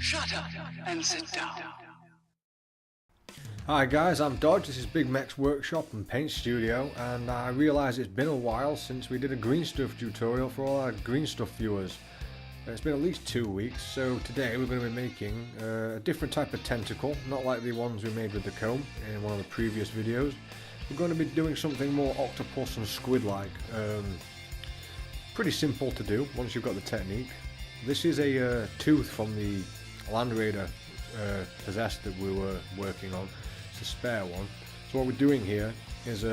Shut up and sit down. Hi guys, I'm Dodge, this is Bigmeks Workshop and Paint Studio, and I realise it's been a while since we did a green stuff tutorial for all our green stuff viewers. It's been at least 2 weeks, so today we're going to be making a different type of tentacle, not like the ones we made with the comb in one of the previous videos. We're going to be doing something more octopus and squid-like. Pretty simple to do once you've got the technique. This is a tooth from the Land Raider possessed that we were working on. It's a spare one. So what we're doing here is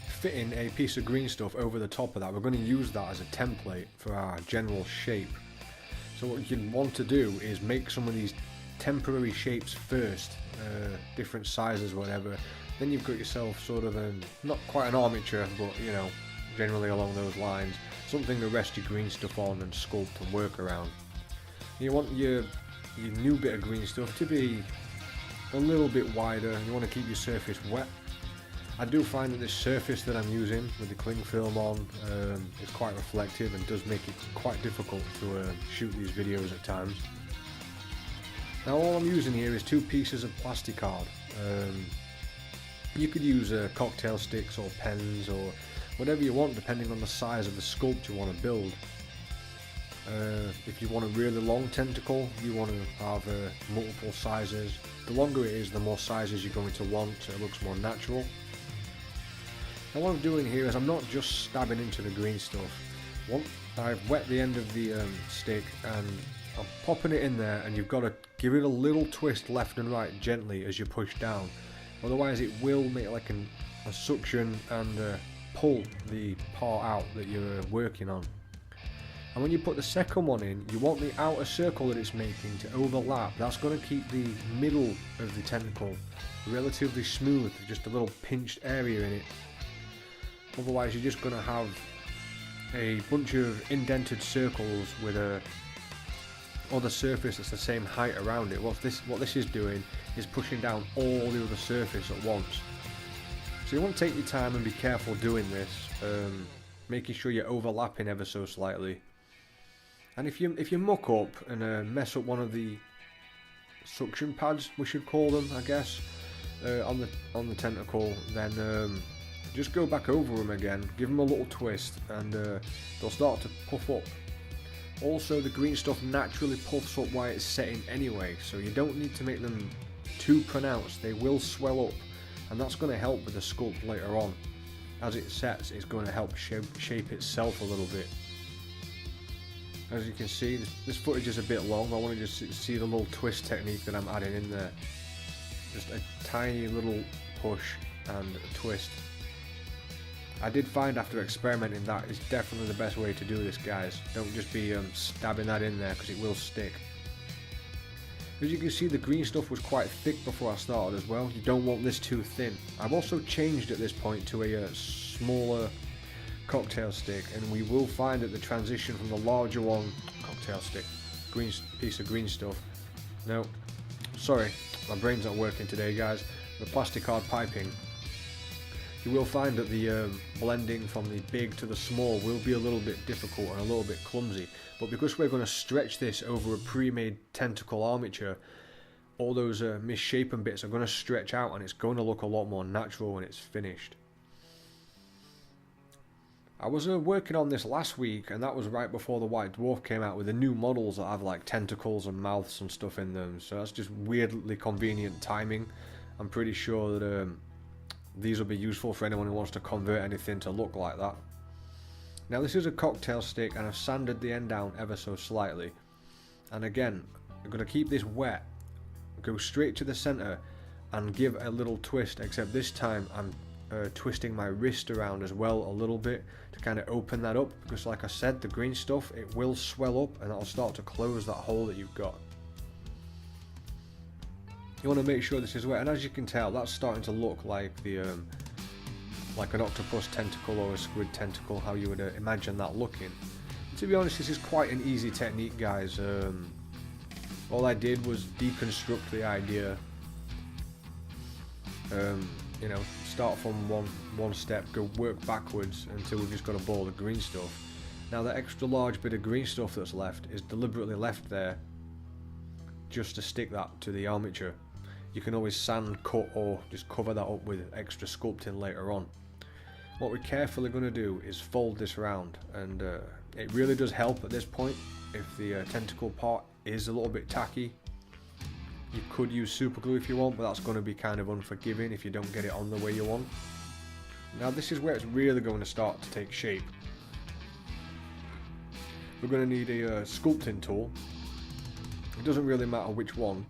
fitting a piece of green stuff over the top of that. We're going to use that as a template for our general shape. So what you want to do is make some of these temporary shapes first, different sizes, whatever. Then you've got yourself sort of not quite an armature, but you know, generally along those lines, something to rest your green stuff on and sculpt and work around. You want your new bit of green stuff to be a little bit wider, and you want to keep your surface wet. I do find that this surface that I'm using with the cling film on is quite reflective and does make it quite difficult to shoot these videos at times. Now all I'm using here is 2 pieces of plastic card. You could use cocktail sticks or pens or whatever you want depending on the size of the sculpt you want to build. If you want a really long tentacle, you want to have multiple sizes. The longer it is, the more sizes you're going to want, so it looks more natural. Now what I'm doing here is I'm not just stabbing into the green stuff. I've wet the end of the stick and I'm popping it in there, and you've got to give it a little twist left and right gently as you push down. Otherwise it will make like a suction and pull the part out that you're working on. And when you put the second one in, you want the outer circle that it's making to overlap. That's going to keep the middle of the tentacle relatively smooth, just a little pinched area in it. Otherwise you're just going to have a bunch of indented circles with a other surface that's the same height around it. What this is doing is pushing down all the other surface at once. So you want to take your time and be careful doing this, making sure you're overlapping ever so slightly. And if you muck up and mess up one of the suction pads, we should call them, I guess, on the tentacle, then just go back over them again, give them a little twist, and they'll start to puff up. Also, the green stuff naturally puffs up while it's setting anyway, so you don't need to make them too pronounced. They will swell up, and that's going to help with the sculpt later on. As it sets, it's going to help shape itself a little bit. As you can see, this footage is a bit long. I want to just see the little twist technique that I'm adding in there. Just a tiny little push and a twist. I did find after experimenting that is definitely the best way to do this, guys. Don't just be stabbing that in there, because it will stick. As you can see, the green stuff was quite thick before I started as well. You don't want this too thin. I've also changed at this point to a smaller cocktail stick, and we will find that the transition from the larger one, cocktail stick, piece of green stuff. No, sorry, my brain's not working today, guys. The plastic card piping. You will find that the blending from the big to the small will be a little bit difficult and a little bit clumsy, but because we're going to stretch this over a pre-made tentacle armature, all those misshapen bits are going to stretch out, and it's going to look a lot more natural when it's finished. I was working on this last week, and that was right before the White Dwarf came out with the new models that have like tentacles and mouths and stuff in them, so that's just weirdly convenient timing. I'm pretty sure that these will be useful for anyone who wants to convert anything to look like that. Now this is a cocktail stick, and I've sanded the end down ever so slightly. And again, I'm going to keep this wet, go straight to the center and give a little twist, except this time I'm twisting my wrist around as well a little bit to kind of open that up, because like I said, the green stuff, it will swell up and that'll start to close that hole that you've got. You want to make sure this is wet, and as you can tell, that's starting to look like the like an octopus tentacle or a squid tentacle, how you would imagine that looking. To be honest, this is quite an easy technique, guys. All I did was deconstruct the idea. You know, start from one step, go work backwards until we've just got a ball of green stuff, Now that extra large bit of green stuff that's left is deliberately left there just to stick that to the armature. You can always sand, cut, or just cover that up with extra sculpting later on. What we're carefully going to do is fold this round, and it really does help at this point. If the tentacle part is a little bit tacky, you could use super glue if you want, but that's going to be kind of unforgiving if you don't get it on the way you want. Now this is where it's really going to start to take shape. We're going to need a sculpting tool. It doesn't really matter which one.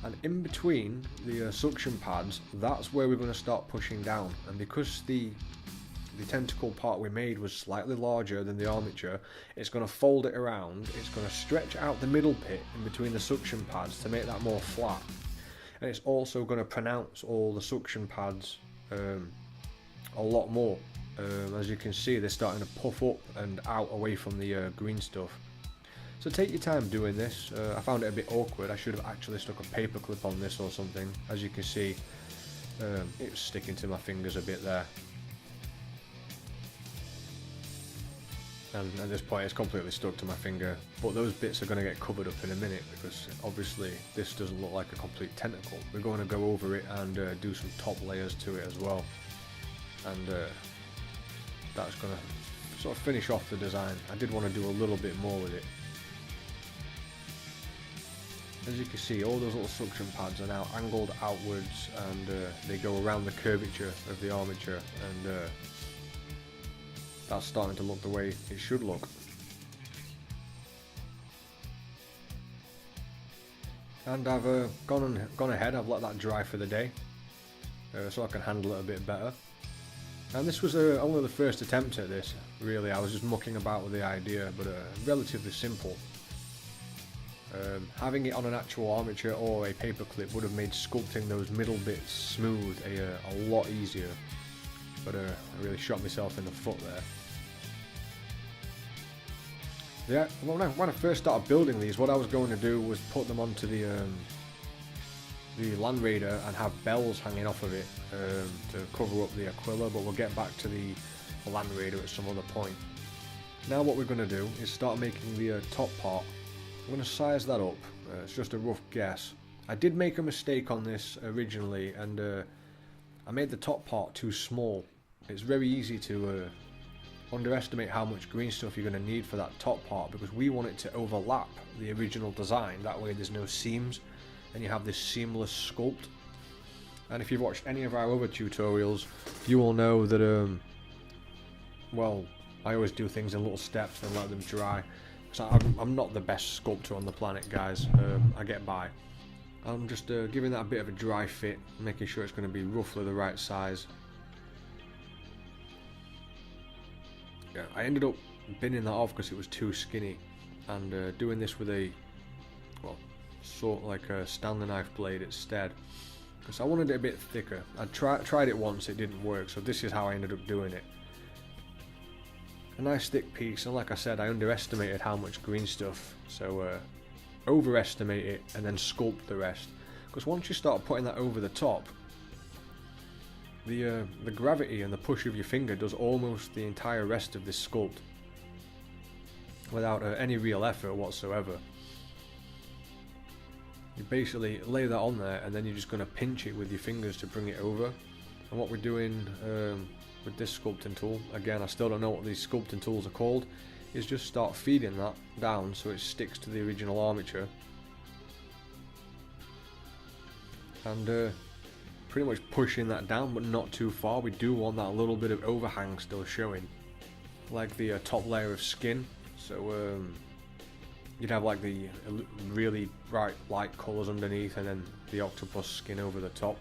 And in between the suction pads, that's where we're going to start pushing down. And because the tentacle part we made was slightly larger than the armature, it's going to fold it around. It's going to stretch out the middle bit in between the suction pads to make that more flat. And it's also going to pronounce all the suction pads a lot more. As you can see, they're starting to puff up and out away from the green stuff. So take your time doing this. I found it a bit awkward. I should have actually stuck a paper clip on this or something. As you can see, it was sticking to my fingers a bit there. And at this point it's completely stuck to my finger, but those bits are going to get covered up in a minute because obviously this doesn't look like a complete tentacle. We're going to go over it and do some top layers to it as well, and that's going to sort of finish off the design. I did want to do a little bit more with it. As you can see, all those little suction pads are now angled outwards, and they go around the curvature of the armature, and that's starting to look the way it should look. And I've gone ahead, I've let that dry for the day, so I can handle it a bit better. And this was only the first attempt at this, really. I was just mucking about with the idea, but relatively simple. Having it on an actual armature or a paper clip would have made sculpting those middle bits smooth a lot easier, but I really shot myself in the foot there. Yeah, when I first started building these, what I was going to do was put them onto the Land Raider and have bells hanging off of it to cover up the Aquila, but we'll get back to the Land Raider at some other point. Now what we're going to do is start making the top part. I'm going to size that up. It's just a rough guess. I did make a mistake on this originally, and I made the top part too small. It's very easy to underestimate how much green stuff you're going to need for that top part, because we want it to overlap the original design. That way there's no seams and you have this seamless sculpt. And if you've watched any of our other tutorials, you will know that well, I always do things in little steps and let them dry. So I'm not the best sculptor on the planet, guys. I get by. I'm just giving that a bit of a dry fit, making sure it's going to be roughly the right size. Yeah, I ended up binning that off because it was too skinny, and doing this with a, well, sort of like a Stanley knife blade instead, because I wanted it a bit thicker. I tried it once, it didn't work, so this is how I ended up doing it. A nice thick piece, and like I said, I underestimated how much green stuff, so overestimate it and then sculpt the rest, because once you start putting that over the top, the gravity and the push of your finger does almost the entire rest of this sculpt without any real effort whatsoever. You basically lay that on there, and then you're just going to pinch it with your fingers to bring it over. And what we're doing with this sculpting tool, again I still don't know what these sculpting tools are called, is just start feeding that down so it sticks to the original armature, and pretty much pushing that down, but not too far. We do want that little bit of overhang still showing, like the top layer of skin. So you'd have like the really bright light colours underneath, and then the octopus skin over the top.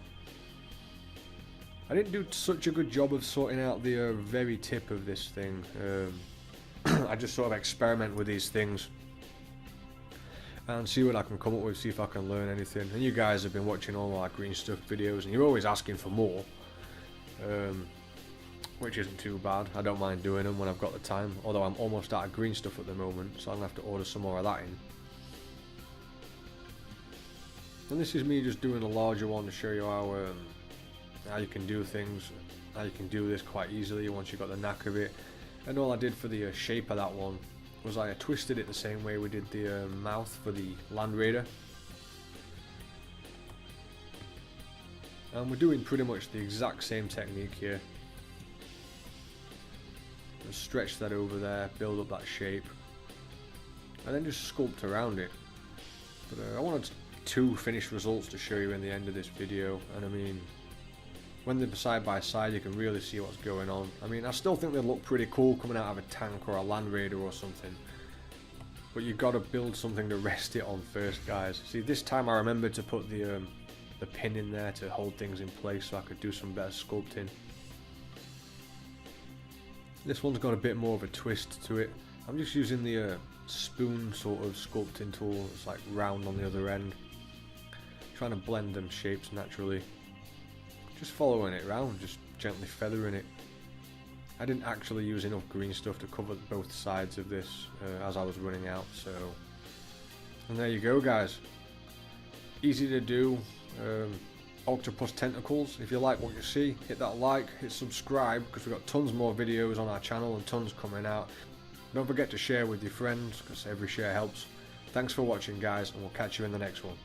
I didn't do such a good job of sorting out the very tip of this thing. I just sort of experiment with these things and see what I can come up with, see if I can learn anything. And you guys have been watching all our green stuff videos, and you're always asking for more, which isn't too bad. I don't mind doing them when I've got the time, although I'm almost out of green stuff at the moment, so I'm going to have to order some more of that in. And this is me just doing a larger one to show you how you can do things, how you can do this quite easily once you've got the knack of it. And all I did for the shape of that one was I twisted it the same way we did the mouth for the Land Raider. And we're doing pretty much the exact same technique here. Just stretch that over there, build up that shape, and then just sculpt around it. But I wanted 2 finished results to show you in the end of this video, and I mean, when they're side by side you can really see what's going on. I mean, I still think they look pretty cool coming out of a tank or a Land Raider or something, but you've got to build something to rest it on first, guys. See, this time I remembered to put the pin in there to hold things in place so I could do some better sculpting. This one's got a bit more of a twist to it. I'm just using the spoon sort of sculpting tool. It's like round on the other end, trying to blend them shapes naturally. Just following it around, just gently feathering it. I didn't actually use enough green stuff to cover both sides of this as I was running out, so... And there you go, guys. Easy to do. Octopus Tentacles. If you like what you see, hit that like, hit subscribe, because we've got tons more videos on our channel and tons coming out. Don't forget to share with your friends, because every share helps. Thanks for watching, guys, and we'll catch you in the next one.